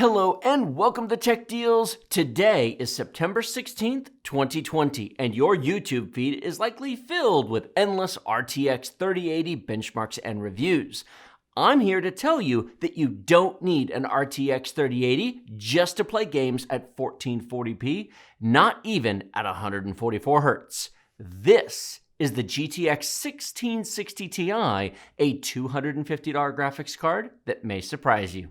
Hello and welcome to Tech Deals. Today is September 16th, 2020, and your YouTube feed is likely filled with endless RTX 3080 benchmarks and reviews. I'm here to tell you that you don't need an RTX 3080 just to play games at 1440p, not even at 144 Hz. This is the GTX 1660 Ti, a $250 graphics card that may surprise you.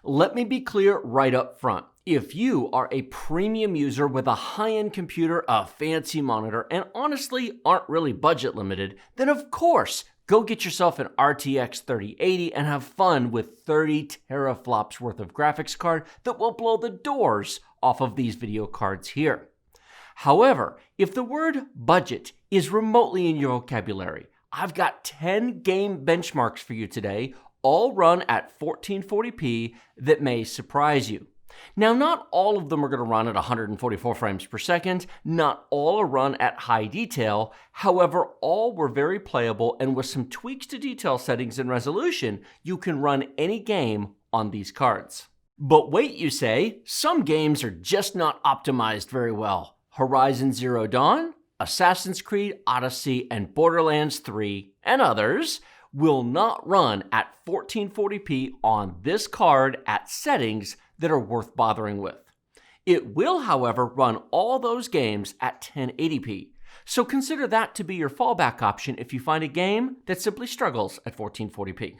Let me be clear right up front. If you are a premium user with a high-end computer, a fancy monitor, and honestly aren't really budget limited, then of course, go get yourself an RTX 3080 and have fun with 30 teraflops worth of graphics card that will blow the doors off of these video cards here. However, if the word budget is remotely in your vocabulary, I've got 10 game benchmarks for you today, all run at 1440p that may surprise you. Now, not all of them are going to run at 144 frames per second, not all are run at high detail, however, all were very playable, and with some tweaks to detail settings and resolution, you can run any game on these cards. But wait, you say, some games are just not optimized very well. Horizon Zero Dawn, Assassin's Creed Odyssey, and Borderlands 3, and others will not run at 1440p on this card at settings that are worth bothering with. It will, however, run all those games at 1080p, so consider that to be your fallback option if you find a game that simply struggles at 1440p.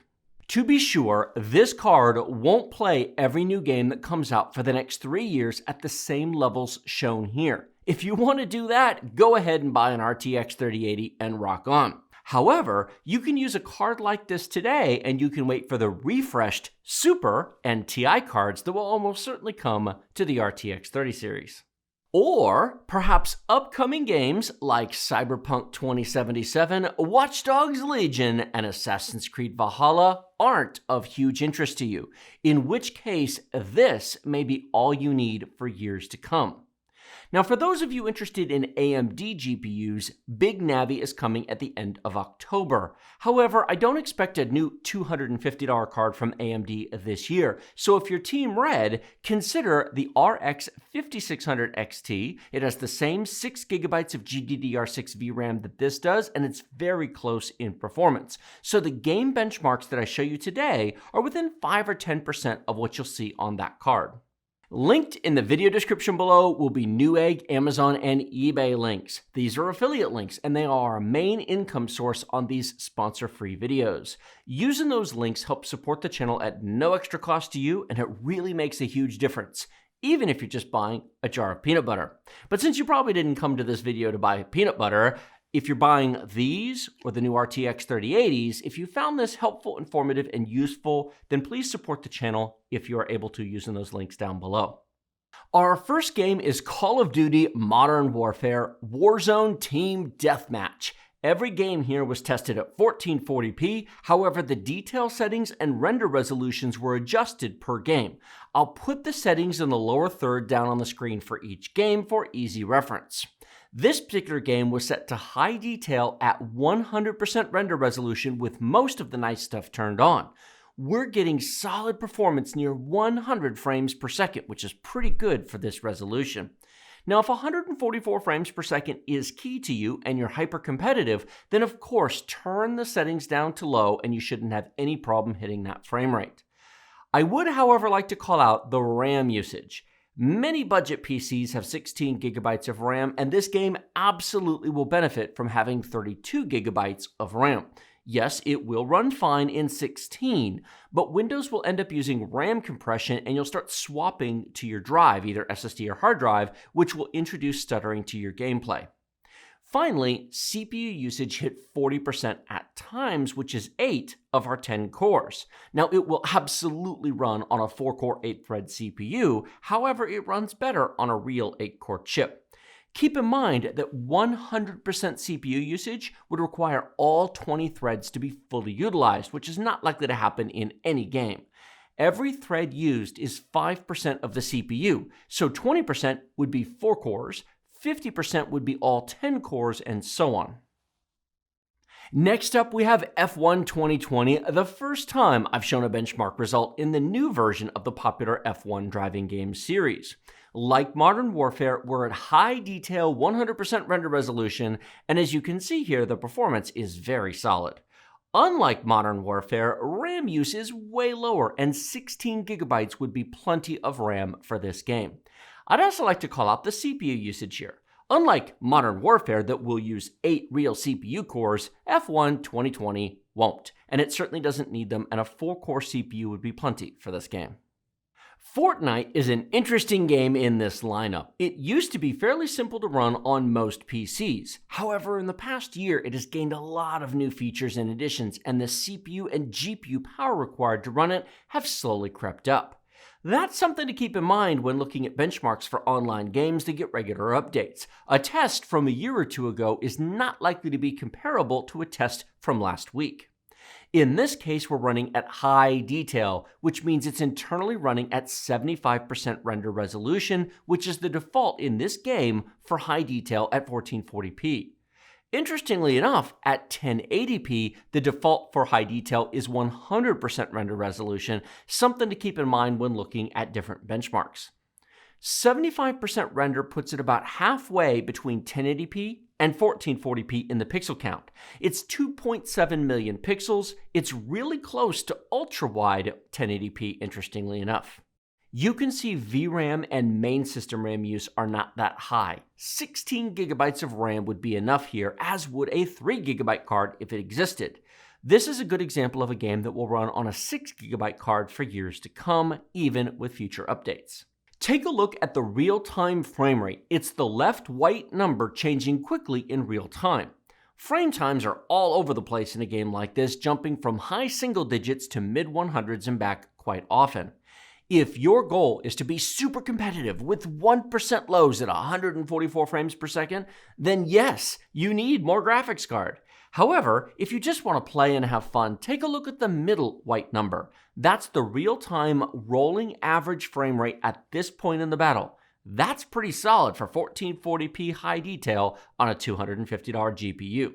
To be sure, this card won't play every new game that comes out for the next 3 years at the same levels shown here. If you want to do that, go ahead and buy an RTX 3080 and rock on. However, you can use a card like this today and you can wait for the refreshed Super and Ti cards that will almost certainly come to the RTX 30 series. Or perhaps upcoming games like Cyberpunk 2077, Watch Dogs Legion, and Assassin's Creed Valhalla aren't of huge interest to you, in which case this may be all you need for years to come. Now, for those of you interested in AMD GPUs, Big Navi is coming at the end of October. However, I don't expect a new $250 card from AMD this year, so if you're Team Red, consider the RX 5600 XT. It has the same 6GB of GDDR6 VRAM that this does, and it's very close in performance. So the game benchmarks that I show you today are within 5 or 10% of what you'll see on that card. Linked in the video description below will be Newegg, Amazon, and eBay links. These are affiliate links, and they are our main income source on these sponsor-free videos. Using those links helps support the channel at no extra cost to you, and it really makes a huge difference, even if you're just buying a jar of peanut butter. But since you probably didn't come to this video to buy peanut butter, if you're buying these or the new RTX 3080s, if you found this helpful, informative, and useful, then please support the channel if you are able to using those links down below. Our first game is Call of Duty Modern Warfare Warzone Team Deathmatch. Every game here was tested at 1440p, however, the detail settings and render resolutions were adjusted per game. I'll put the settings in the lower third down on the screen for each game for easy reference. This particular game was set to high detail at 100% render resolution with most of the nice stuff turned on. We're getting solid performance near 100 frames per second, which is pretty good for this resolution. Now, if 144 frames per second is key to you and you're hyper competitive, then of course turn the settings down to low and you shouldn't have any problem hitting that frame rate. I would, however, like to call out the RAM usage. Many budget PCs have 16 gigabytes of RAM, and this game absolutely will benefit from having 32 gigabytes of RAM. Yes, it will run fine in 16, but Windows will end up using RAM compression and you'll start swapping to your drive, either SSD or hard drive, which will introduce stuttering to your gameplay. Finally, CPU usage hit 40% at times, which is 8 of our 10 cores. Now, it will absolutely run on a 4-core 8-thread CPU, however, it runs better on a real 8-core chip. Keep in mind that 100% CPU usage would require all 20 threads to be fully utilized, which is not likely to happen in any game. Every thread used is 5% of the CPU, so 20% would be 4 cores, 50% would be all 10 cores, and so on. Next up, we have F1 2020, the first time I've shown a benchmark result in the new version of the popular F1 driving game series. Like Modern Warfare, we're at high detail 100% render resolution, and as you can see here, the performance is very solid. Unlike Modern Warfare, RAM use is way lower, and 16 gigabytes would be plenty of RAM for this game. I'd also like to call out the CPU usage here. Unlike Modern Warfare that will use 8 real CPU cores, F1 2020 won't, and it certainly doesn't need them, and a 4-core CPU would be plenty for this game. Fortnite is an interesting game in this lineup. It used to be fairly simple to run on most PCs. However, in the past year, it has gained a lot of new features and additions, and the CPU and GPU power required to run it have slowly crept up. That's something to keep in mind when looking at benchmarks for online games that get regular updates. A test from a year or two ago is not likely to be comparable to a test from last week. In this case, we're running at high detail, which means it's internally running at 75% render resolution, which is the default in this game for high detail at 1440p. Interestingly enough, at 1080p, the default for high detail is 100% render resolution, something to keep in mind when looking at different benchmarks. 75% render puts it about halfway between 1080p and 1440p in the pixel count. It's 2.7 million pixels. It's really close to ultra-wide 1080p, interestingly enough. You can see VRAM and main system RAM use are not that high. 16 gigabytes of RAM would be enough here, as would a 3 gigabyte card if it existed. This is a good example of a game that will run on a 6 gigabyte card for years to come, even with future updates. Take a look at the real-time frame rate. It's the left white number changing quickly in real time. Frame times are all over the place in a game like this, jumping from high single digits to mid-100s and back quite often. If your goal is to be super competitive with 1% lows at 144 frames per second, then yes, you need more graphics card. However, if you just want to play and have fun, take a look at the middle white number. That's the real-time rolling average frame rate at this point in the battle. That's pretty solid for 1440p high detail on a $250 GPU.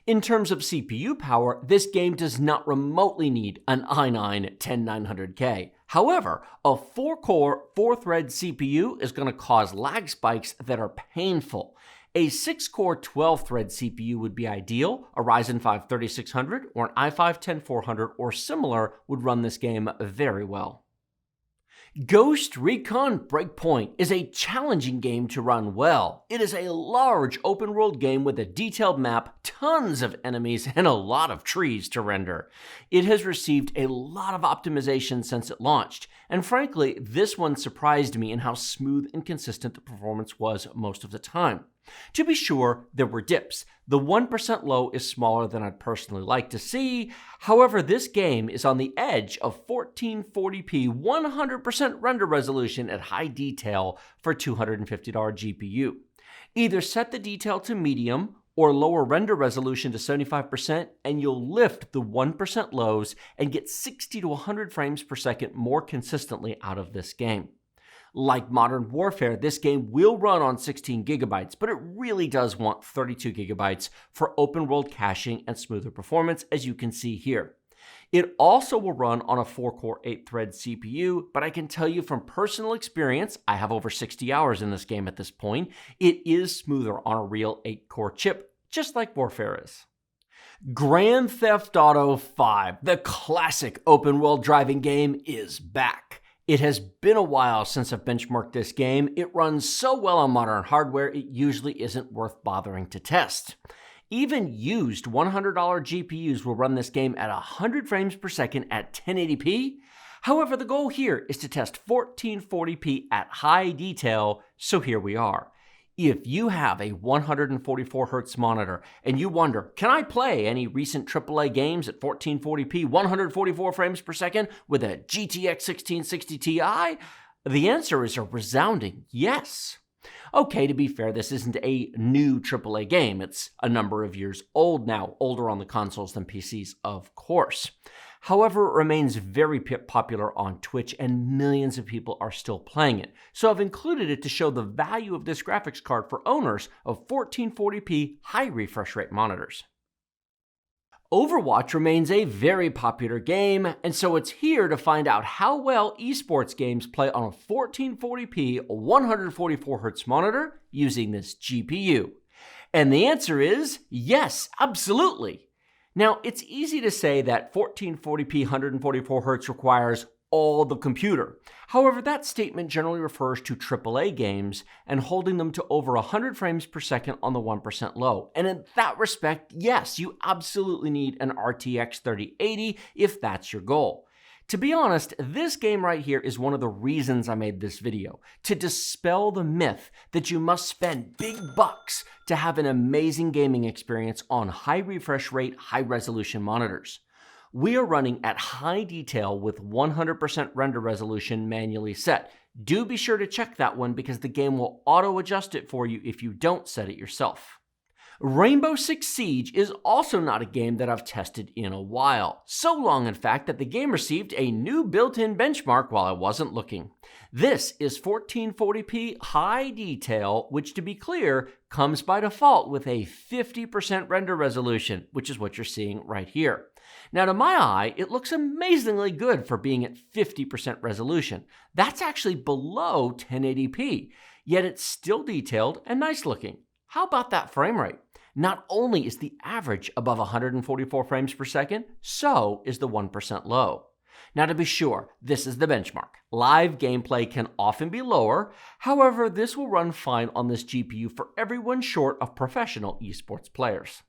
In terms of CPU power, this game does not remotely need an i9-10900K. However, a 4-core, 4-thread CPU is going to cause lag spikes that are painful. A 6-core, 12-thread CPU would be ideal. A Ryzen 5 3600 or an i5-10400 or similar would run this game very well. Ghost Recon Breakpoint is a challenging game to run well. It is a large open-world game with a detailed map, tons of enemies, and a lot of trees to render. It has received a lot of optimization since it launched, and frankly, this one surprised me in how smooth and consistent the performance was most of the time. To be sure, there were dips. The 1% low is smaller than I'd personally like to see. However, this game is on the edge of 1440p 100% render resolution at high detail for $250 GPU. Either set the detail to medium or lower render resolution to 75% and you'll lift the 1% lows and get 60 to 100 frames per second more consistently out of this game. Like Modern Warfare, this game will run on 16 gigabytes, but it really does want 32 gigabytes for open world caching and smoother performance, as you can see here. It also will run on a 4-core 8-thread CPU, but I can tell you from personal experience, I have over 60 hours in this game at this point, it is smoother on a real 8-core chip, just like Warfare is. Grand Theft Auto 5, the classic open world driving game, is back. It has been a while since I've benchmarked this game. It runs so well on modern hardware, it usually isn't worth bothering to test. Even used $100 GPUs will run this game at 100 frames per second at 1080p. However, the goal here is to test 1440p at high detail, so here we are. If you have a 144Hz monitor and you wonder, can I play any recent AAA games at 1440p 144 frames per second with a GTX 1660 Ti? The answer is a resounding yes. Okay, to be fair, this isn't a new AAA game. It's a number of years old now, older on the consoles than PCs, of course. However, it remains very popular on Twitch and millions of people are still playing it. So I've included it to show the value of this graphics card for owners of 1440p high refresh rate monitors. Overwatch remains a very popular game, and so it's here to find out how well esports games play on a 1440p 144Hz monitor using this GPU. And the answer is yes, absolutely. Now, it's easy to say that 1440p 144Hz requires all the computer. However, that statement generally refers to AAA games and holding them to over 100 frames per second on the 1% low. And in that respect, yes, you absolutely need an RTX 3080 if that's your goal. To be honest, this game right here is one of the reasons I made this video, to dispel the myth that you must spend big bucks to have an amazing gaming experience on high refresh rate, high resolution monitors. We are running at high detail with 100% render resolution manually set. Do be sure to check that one because the game will auto adjust it for you if you don't set it yourself. Rainbow Six Siege is also not a game that I've tested in a while. So long, in fact, that the game received a new built-in benchmark while I wasn't looking. This is 1440p high detail, which, to be clear, comes by default with a 50% render resolution, which is what you're seeing right here. Now, to my eye, it looks amazingly good for being at 50% resolution. That's actually below 1080p, yet it's still detailed and nice looking. How about that frame rate? Not only is the average above 144 frames per second, so is the 1% low. Now, to be sure, this is the benchmark. Live gameplay can often be lower. However, this will run fine on this GPU for everyone short of professional esports players.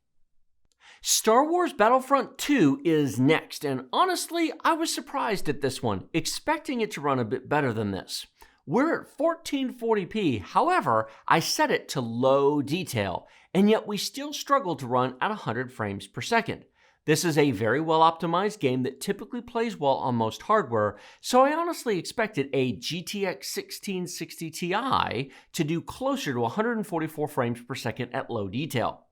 Star Wars Battlefront 2 is next, and honestly, I was surprised at this one, expecting it to run a bit better than this. We're at 1440p, however, I set it to low detail, and yet we still struggle to run at 100 frames per second. This is a very well optimized game that typically plays well on most hardware, so I honestly expected a GTX 1660 Ti to do closer to 144 frames per second at low detail.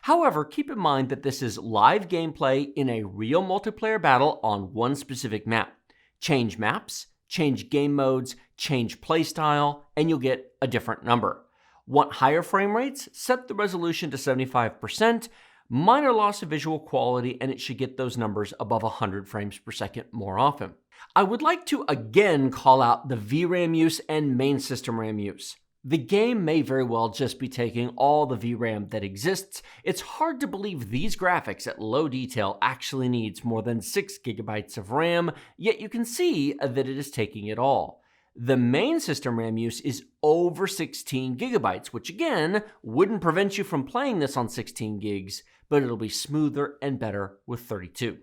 However, keep in mind that this is live gameplay in a real multiplayer battle on one specific map. Change maps, change game modes, change playstyle, and you'll get a different number. Want higher frame rates? Set the resolution to 75%, minor loss of visual quality, and it should get those numbers above 100 frames per second more often. I would like to again call out the VRAM use and main system RAM use. The game may very well just be taking all the VRAM that exists. It's hard to believe these graphics at low detail actually needs more than 6 GB of RAM, yet you can see that it is taking it all. The main system RAM use is over 16 GB, which again, wouldn't prevent you from playing this on 16 gigs, but it'll be smoother and better with 32.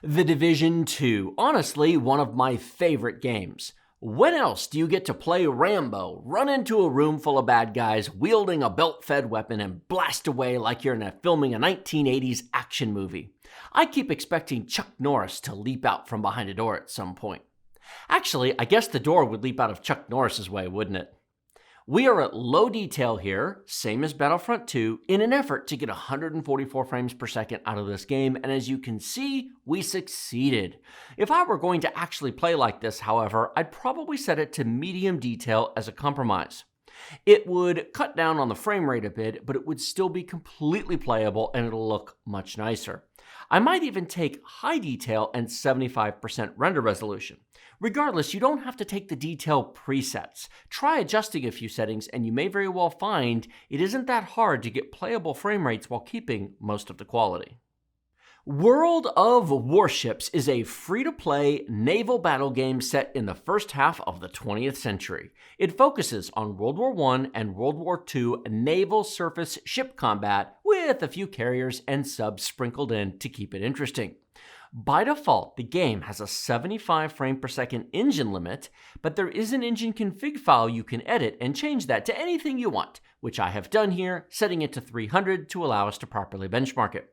The Division 2, honestly, one of my favorite games. When else do you get to play Rambo, run into a room full of bad guys wielding a belt-fed weapon and blast away like you're filming a 1980s action movie? I keep expecting Chuck Norris to leap out from behind a door at some point. Actually, I guess the door would leap out of Chuck Norris's way, wouldn't it? We are at low detail here, same as Battlefront 2, in an effort to get 144 frames per second out of this game, and as you can see, we succeeded. If I were going to actually play like this, however, I'd probably set it to medium detail as a compromise. It would cut down on the frame rate a bit, but it would still be completely playable and it'll look much nicer. I might even take high detail and 75% render resolution. Regardless, you don't have to take the detail presets. Try adjusting a few settings and you may very well find it isn't that hard to get playable frame rates while keeping most of the quality. World of Warships is a free-to-play naval battle game set in the first half of the 20th century. It focuses on World War I and World War II naval surface ship combat with a few carriers and subs sprinkled in to keep it interesting. By default, the game has a 75 frame per second engine limit, but there is an engine config file you can edit and change that to anything you want, which I have done here, setting it to 300 to allow us to properly benchmark it.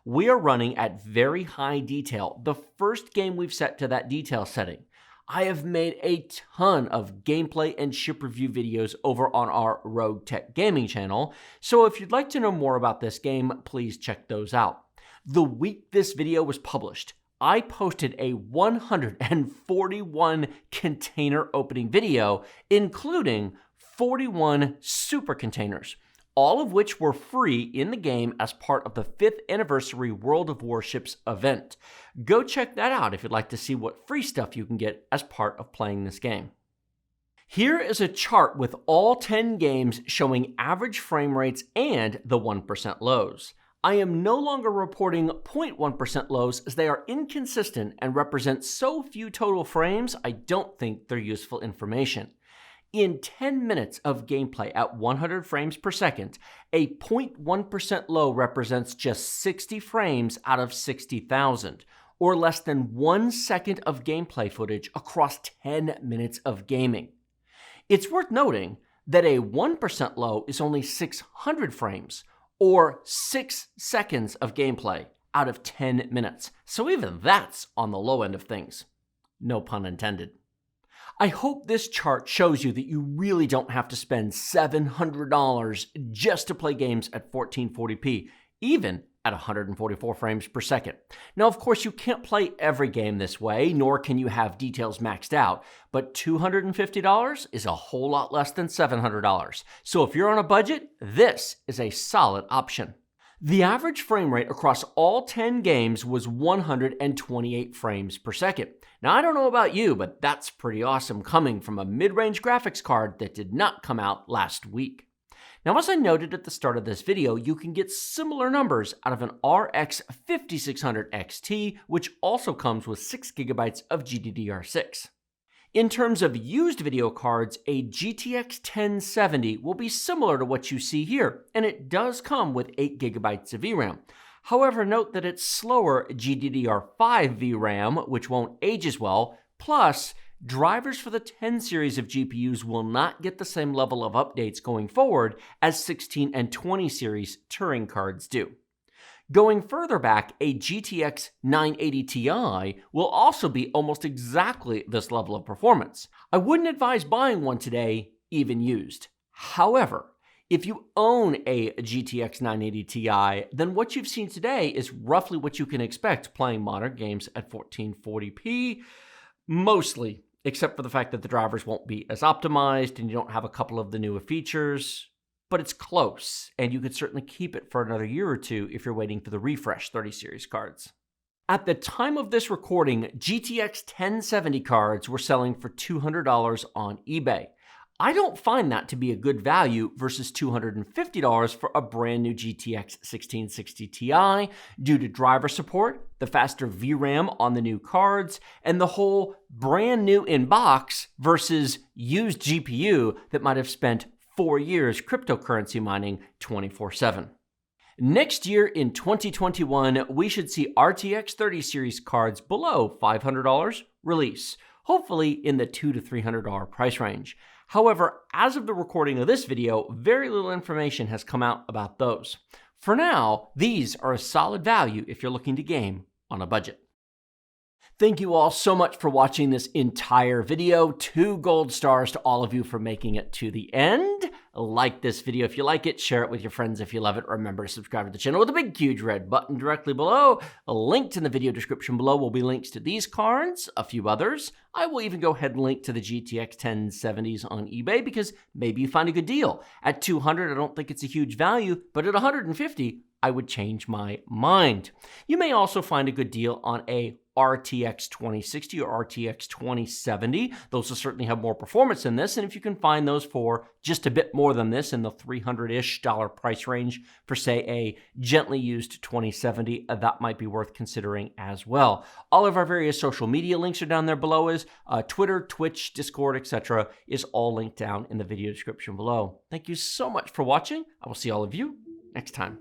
We are running at very high detail, the first game we've set to that detail setting. I have made a ton of gameplay and ship review videos over on our Rogue Tech Gaming channel, so if you'd like to know more about this game, please check those out. The week this video was published, I posted a 141 container opening video, including 41 super containers, all of which were free in the game as part of the 5th anniversary World of Warships event. Go check that out if you'd like to see what free stuff you can get as part of playing this game. Here is a chart with all 10 games showing average frame rates and the 1% lows. I am no longer reporting 0.1% lows as they are inconsistent and represent so few total frames I don't think they're useful information. In 10 minutes of gameplay at 100 frames per second, a 0.1% low represents just 60 frames out of 60,000, or less than 1 second of gameplay footage across 10 minutes of gaming. It's worth noting that a 1% low is only 600 frames, or 6 seconds of gameplay out of 10 minutes. So even that's on the low end of things. No pun intended. I hope this chart shows you that you really don't have to spend $700 just to play games at 1440p, even at 144 frames per second. Now, of course, you can't play every game this way, nor can you have details maxed out, but $250 is a whole lot less than $700. So if you're on a budget, this is a solid option. The average frame rate across all 10 games was 128 frames per second. Now, I don't know about you, but that's pretty awesome coming from a mid-range graphics card that did not come out last week. Now, as I noted at the start of this video, you can get similar numbers out of an RX 5600 XT, which also comes with 6GB of GDDR6. In terms of used video cards, a GTX 1070 will be similar to what you see here, and it does come with 8GB of VRAM. However, note that it's slower GDDR5 VRAM, which won't age as well, plus drivers for the 10 series of GPUs will not get the same level of updates going forward as 16 and 20 series Turing cards do. Going further back, a GTX 980 Ti will also be almost exactly this level of performance. I wouldn't advise buying one today, even used. However, if you own a GTX 980 Ti, then what you've seen today is roughly what you can expect playing modern games at 1440p, mostly, except for the fact that the drivers won't be as optimized and you don't have a couple of the newer features. But it's close, and you could certainly keep it for another year or two if you're waiting for the refresh 30 series cards. At the time of this recording, GTX 1070 cards were selling for $200 on eBay. I don't find that to be a good value versus $250 for a brand new GTX 1660 Ti due to driver support, the faster VRAM on the new cards, and the whole brand new in box versus used GPU that might have spent 4 years cryptocurrency mining 24/7. Next year in 2021, we should see RTX 30 series cards below $500 release, hopefully in the $200 to $300 price range. However, as of the recording of this video, very little information has come out about those. For now, these are a solid value if you're looking to game on a budget. Thank you all so much for watching this entire video. 2 gold stars to all of you for making it to the end. Like this video if you like it, share it with your friends if you love it. Remember to subscribe to the channel with a big huge red button directly below. Linked in the video description below will be links to these cards, a few others. I will even go ahead and link to the GTX 1070s on eBay because maybe you find a good deal. At $200, I don't think it's a huge value, but at $150, I would change my mind. You may also find a good deal on a RTX 2060 or RTX 2070. Those will certainly have more performance than this, and if you can find those for just a bit more than this in the $300-ish price range for, say, a gently used 2070, that might be worth considering as well. All of our various social media links are down there below us. Twitter, Twitch, Discord, etc. is all linked down in the video description below. Thank you so much for watching. I will see all of you next time.